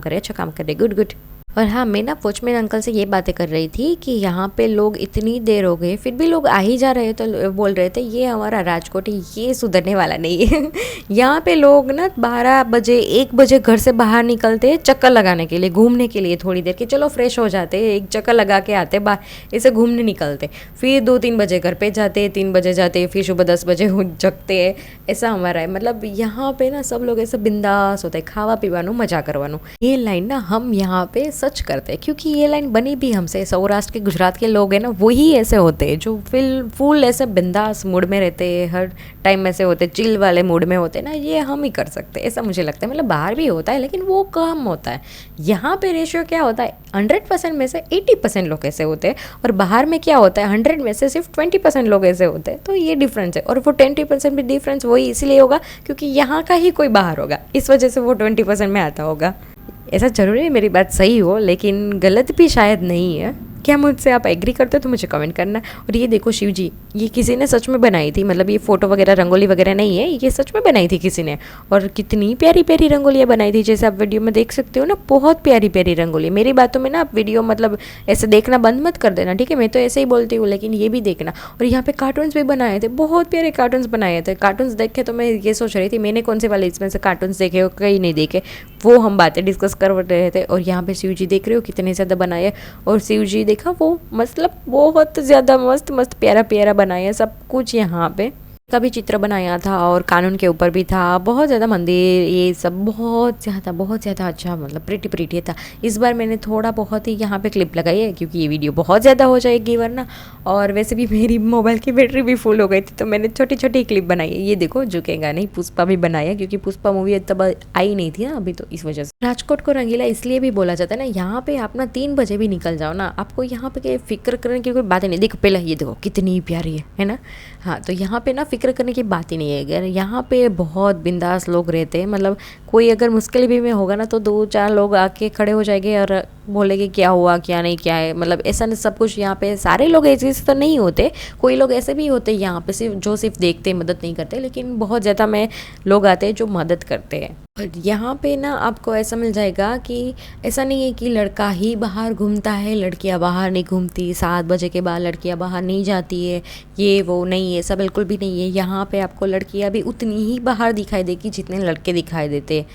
करे, गुड गुड। और हाँ, मैं ना वॉचमैन अंकल से ये बातें कर रही थी कि यहाँ पे लोग इतनी देर हो गई फिर भी लोग आ ही जा रहे, तो बोल रहे थे ये हमारा राजकोट है, ये सुधरने वाला नहीं है यहाँ पे लोग ना 12 बजे 1 बजे घर से बाहर निकलते हैं चक्कर लगाने के लिए, घूमने के लिए, थोड़ी देर के चलो फ्रेश हो जाते, एक चक्कर लगा के आते, बाहर ऐसे घूमने निकलते, फिर 2-3 बजे घर पे जाते, 3 बजे जाते, फिर सुबह 10 बजे जगते। ऐसा हमारा है, मतलब यहाँ पे ना सब लोग ऐसे बिंदास होते, खावा पीवानू मजा करवानू। ये लाइन ना हम यहाँ पे सच करते हैं, क्योंकि ये लाइन बनी भी हमसे। सौराष्ट्र के गुजरात के लोग हैं ना, वही ऐसे होते हैं जो फुल ऐसे बिंदास मूड में रहते हैं, हर टाइम ऐसे होते, चिल वाले मूड में होते ना, ये हम ही कर सकते हैं, ऐसा मुझे लगता है। मतलब बाहर भी होता है लेकिन वो कम होता है। यहाँ पे रेशियो क्या होता है, 100% में से 80% लोग ऐसे होते हैं, और बाहर में क्या होता है 100 में से सिर्फ 20% लोग ऐसे होते हैं। तो ये डिफरेंस है, और वो 20% भी डिफरेंस वही इसलिए होगा क्योंकि यहाँ का ही कोई बाहर होगा, इस वजह से वो 20% में आता होगा। ऐसा ज़रूरी है मेरी बात सही हो, लेकिन गलत भी शायद नहीं है। क्या मुझसे आप एग्री करते हो तो मुझे कमेंट करना। और ये देखो शिव जी, ये किसी ने सच में बनाई थी, मतलब ये फ़ोटो वगैरह रंगोली वगैरह नहीं है, ये सच में बनाई थी किसी ने। और कितनी प्यारी प्यारी रंगोलियाँ बनाई थी, जैसे आप वीडियो में देख सकते हो ना, बहुत प्यारी प्यारी रंगोली। मेरी बातों में ना आप वीडियो मतलब ऐसे देखना बंद मत कर देना, ठीक है, मैं तो ऐसे ही बोलती हूँ, लेकिन ये भी देखना। और यहाँ पे कार्टून्स भी बनाए थे, बहुत प्यारे कार्टून्स बनाए थे। कार्टून्स देख के तो मैं ये सोच रही थी मैंने कौन से वाले इसमें से कार्टून्स देखे हो, कहीं नहीं देखे, वो हम बातें डिस्कस कर रहे थे। और यहाँ पे शिव जी देख रहे हो कितने ज़्यादा बनाए, और शिव जी देखा वो मतलब बहुत ज़्यादा मस्त मस्त प्यारा प्यारा बनाया सब कुछ। यहाँ पे का भी चित्र बनाया था, और कानून के ऊपर भी था, बहुत ज़्यादा मंदिर, ये सब बहुत ज़्यादा अच्छा, मतलब प्रिटी था। इस बार मैंने थोड़ा बहुत ही यहाँ पे क्लिप लगाई है, क्योंकि ये वीडियो बहुत ज़्यादा हो जाएगी वरना। और वैसे भी मेरी मोबाइल की बैटरी भी फुल हो गई थी, तो मैंने छोटी छोटी क्लिप बनाई है। ये देखो झुकेगा नहीं, पुष्पा भी बनाया, क्योंकि पुष्पा मूवी तब आई नहीं थी ना अभी, तो इस वजह से। राजकोट को रंगीला इसलिए भी बोला जाता है ना, यहाँ पे आप ना 3 बजे भी निकल जाओ ना, आपको यहाँ पे फिक्र करने की कोई बात ही नहीं। देखो पहले ये देखो कितनी प्यारी है ना। हाँ, तो यहाँ पे ना फिक्र करने की बात ही नहीं है। अगर यहाँ पे बहुत बिंदास लोग रहते हैं, मतलब कोई अगर मुश्किल भी में होगा ना, तो 2-4 लोग आके खड़े हो जाएंगे और बोलेंगे क्या हुआ क्या नहीं क्या है। मतलब ऐसा नहीं, सब कुछ यहाँ पे सारे लोग ऐसे तो नहीं होते, कोई लोग ऐसे भी होते हैं यहाँ पे सिर्फ देखते मदद नहीं करते, लेकिन बहुत ज़्यादा में लोग आते हैं जो मदद करते हैं। और यहाँ पे ना आपको ऐसा मिल जाएगा कि ऐसा नहीं है कि लड़का ही बाहर घूमता है, लड़कियाँ बाहर नहीं घूमती, 7 बजे के बाद लड़कियाँ बाहर नहीं जाती है, ये वो नहीं है, ऐसा बिल्कुल भी नहीं है। यहाँ पे आपको लड़कियाँ भी उतनी ही बाहर दिखाई देगी जितने लड़के दिखाई देते।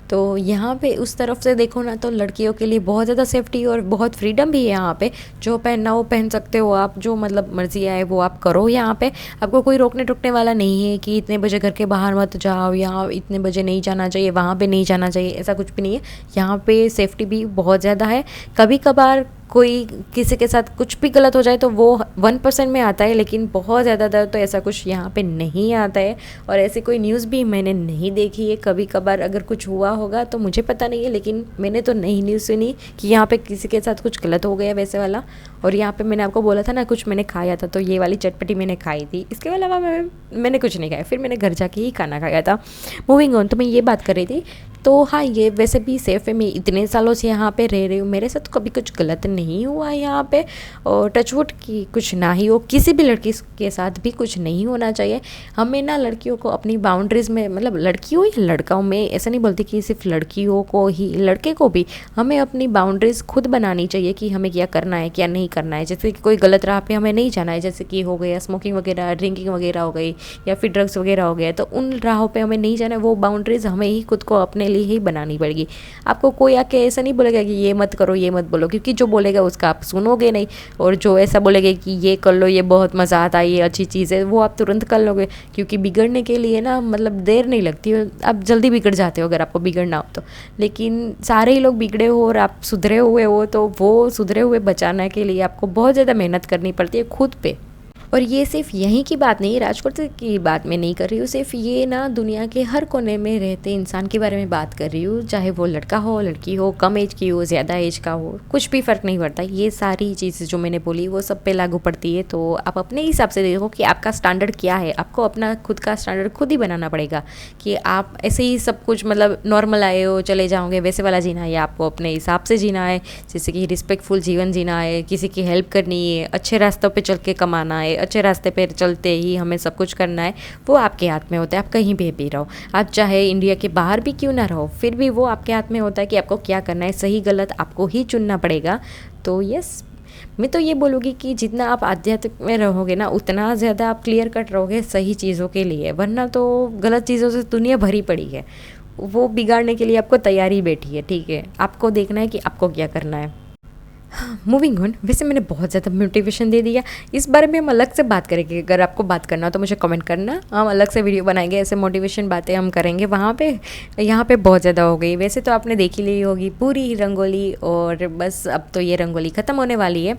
तो यहाँ पे उस तरफ से देखो ना, तो लड़कियों के लिए बहुत ज़्यादा सेफ्टी और बहुत फ्रीडम भी है यहाँ पे। जो पहनना वो पहन सकते हो आप, जो मतलब मर्जी आए वो आप करो। यहाँ पे आपको कोई रोकने टोकने वाला नहीं है कि इतने बजे घर के बाहर मत जाओ, या इतने बजे नहीं जाना चाहिए, वहाँ पे नहीं जाना चाहिए, ऐसा कुछ भी नहीं है। यहाँ पे सेफ्टी भी बहुत ज़्यादा है। कभी कभार कोई किसी के साथ कुछ भी गलत हो जाए तो वो 1% में आता है, लेकिन बहुत ज़्यादातर तो ऐसा कुछ यहाँ पे नहीं आता है। और ऐसी कोई न्यूज़ भी मैंने नहीं देखी है। कभी कभार अगर कुछ हुआ होगा तो मुझे पता नहीं है, लेकिन मैंने तो नई न्यूज़ सुनी कि यहाँ पे किसी के साथ कुछ गलत हो गया वैसे वाला। और यहाँ पे मैंने आपको बोला था ना, कुछ मैंने खाया था, तो ये वाली चटपटी मैंने खाई थी। इसके अलावा मैंने कुछ नहीं खाया, फिर मैंने घर जाके ही खाना खाया था। मूविंग ऑन, तो मैं ये बात कर रही थी। तो हाँ, ये वैसे भी सेफ़ है। मैं इतने सालों से यहाँ पे रह रही हूँ, मेरे साथ कभी कुछ गलत नहीं हुआ यहाँ पे। और टचवुड की कुछ ना ही हो, किसी भी लड़की के साथ भी कुछ नहीं होना चाहिए। हमें ना लड़कियों को अपनी बाउंड्रीज़ में, मतलब लड़की हो या लड़का हो, मैं ऐसा नहीं बोलती कि सिर्फ लड़कियों को ही, लड़के को भी हमें अपनी बाउंड्रीज़ खुद बनानी चाहिए कि हमें क्या करना है क्या नहीं करना है। जैसे कि कोई गलत राह पे हमें नहीं जाना है, जैसे कि हो गया स्मोकिंग वगैरह, ड्रिंकिंग वगैरह हो गई, या फिर ड्रग्स वगैरह हो गया, तो उन राहों पे हमें नहीं जाना है। वो बाउंड्रीज़ हमें ही खुद को अपने लिए ही बनानी पड़ेगी। आपको कोई आके ऐसा नहीं बोलेगा कि ये मत करो ये मत बोलो, क्योंकि जो बोलेगा उसका आप सुनोगे नहीं। और जो ऐसा बोलेगा कि ये कर लो, ये बहुत मज़ा आता है, ये अच्छी चीज़ है, वो आप तुरंत कर लोगे। क्योंकि बिगड़ने के लिए ना मतलब देर नहीं लगती, आप जल्दी बिगड़ जाते हो अगर आपको बिगड़ना हो तो। लेकिन सारे ही लोग बिगड़े हो और आप सुधरे हुए हो, तो वो सुधरे हुए बचाने के लिए आपको बहुत ज़्यादा मेहनत करनी पड़ती है खुद पे। और ये सिर्फ यहीं की बात नहीं, राजकोट की बात मैं नहीं कर रही हूँ, सिर्फ ये ना दुनिया के हर कोने में रहते इंसान के बारे में बात कर रही हूँ। चाहे वो लड़का हो, लड़की हो, कम एज की हो, ज़्यादा एज का हो, कुछ भी फ़र्क नहीं पड़ता। ये सारी चीज़ें जो मैंने बोली वो सब पे लागू पड़ती है। तो आप अपने हिसाब से देखो कि आपका स्टैंडर्ड क्या है। आपको अपना खुद का स्टैंडर्ड खुद ही बनाना पड़ेगा कि आप ऐसे ही सब कुछ मतलब नॉर्मल आए हो चले जाओगे वैसे वाला जीना है, या आपको अपने हिसाब से जीना है। जैसे कि रिस्पेक्टफुल जीवन जीना है, किसी की हेल्प करनी है, अच्छे रास्तों पर चल के कमाना है, अच्छे रास्ते पे चलते ही हमें सब कुछ करना है। वो आपके हाथ में होता है। आप कहीं भी रहो, आप चाहे इंडिया के बाहर भी क्यों ना रहो, फिर भी वो आपके हाथ में होता है कि आपको क्या करना है। सही गलत आपको ही चुनना पड़ेगा। तो यस, मैं तो ये बोलूँगी कि जितना आप आध्यात्मिक में रहोगे ना, उतना ज़्यादा आप क्लियर कट रहोगे सही चीज़ों के लिए। वरना तो गलत चीज़ों से दुनिया भरी पड़ी है, वो बिगाड़ने के लिए आपको तैयारी बैठी है। ठीक है, आपको देखना है कि आपको क्या करना है। मूविंग ऑन, वैसे मैंने बहुत ज़्यादा मोटिवेशन दे दिया। इस बारे में हम अलग से बात करेंगे। अगर आपको बात करना हो तो मुझे कमेंट करना, हम अलग से वीडियो बनाएंगे, ऐसे मोटिवेशन बातें हम करेंगे वहाँ पे। यहाँ पे बहुत ज़्यादा हो गई। वैसे तो आपने देख ही ली होगी पूरी रंगोली, और बस अब तो ये रंगोली ख़त्म होने वाली है।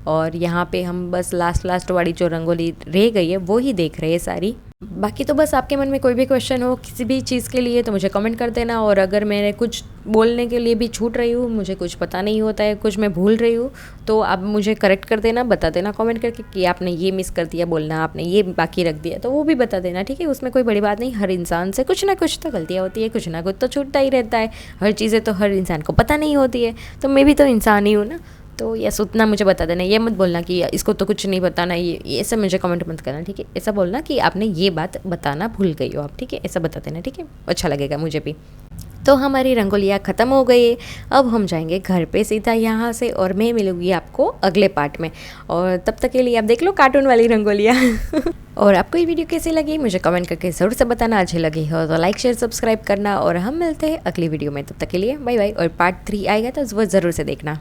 और यहाँ पे हम बस लास्ट वाली जो रंगोली रह गई है वो ही देख रहे हैं सारी। बाकी तो बस आपके मन में कोई भी क्वेश्चन हो किसी भी चीज़ के लिए तो मुझे कमेंट कर देना। और अगर मैंने कुछ बोलने के लिए भी छूट रही हूँ, मुझे कुछ पता नहीं होता है, कुछ मैं भूल रही हूँ, तो आप मुझे करेक्ट कर देना, बता देना कमेंट करके कि आपने ये मिस कर दिया बोलना, आपने ये बाकी रख दिया, तो वो भी बता देना। ठीक है, उसमें कोई बड़ी बात नहीं। हर इंसान से कुछ ना कुछ तो गलतियाँ होती है, कुछ ना कुछ तो छूटता ही रहता है। हर चीज़ें तो हर इंसान को पता नहीं होती है, तो मैं भी तो इंसान ही हूँ ना। तो यस, उतना मुझे बता देना। ये मत बोलना कि इसको तो कुछ नहीं बताना, ये सब मुझे कमेंट मत करना। ठीक है, ऐसा बोलना कि आपने ये बात बताना भूल गई हो आप। ठीक है, ऐसा बता देना। ठीक है, अच्छा लगेगा मुझे भी। तो हमारी रंगोलियाँ ख़त्म हो गई। अब हम जाएंगे घर पे सीधा यहाँ से, और मैं मिलूँगी आपको अगले पार्ट में। और तब तक के लिए आप देख लो कार्टून वाली रंगोलियाँ। और आपको ये वीडियो कैसी लगी मुझे कमेंट करके ज़रूर से बताना। अच्छी लगी हो तो लाइक शेयर सब्सक्राइब करना, और हम मिलते हैं अगली वीडियो में। तब तक के लिए बाय बाय। और पार्ट 3 आएगा तो वो ज़रूर से देखना।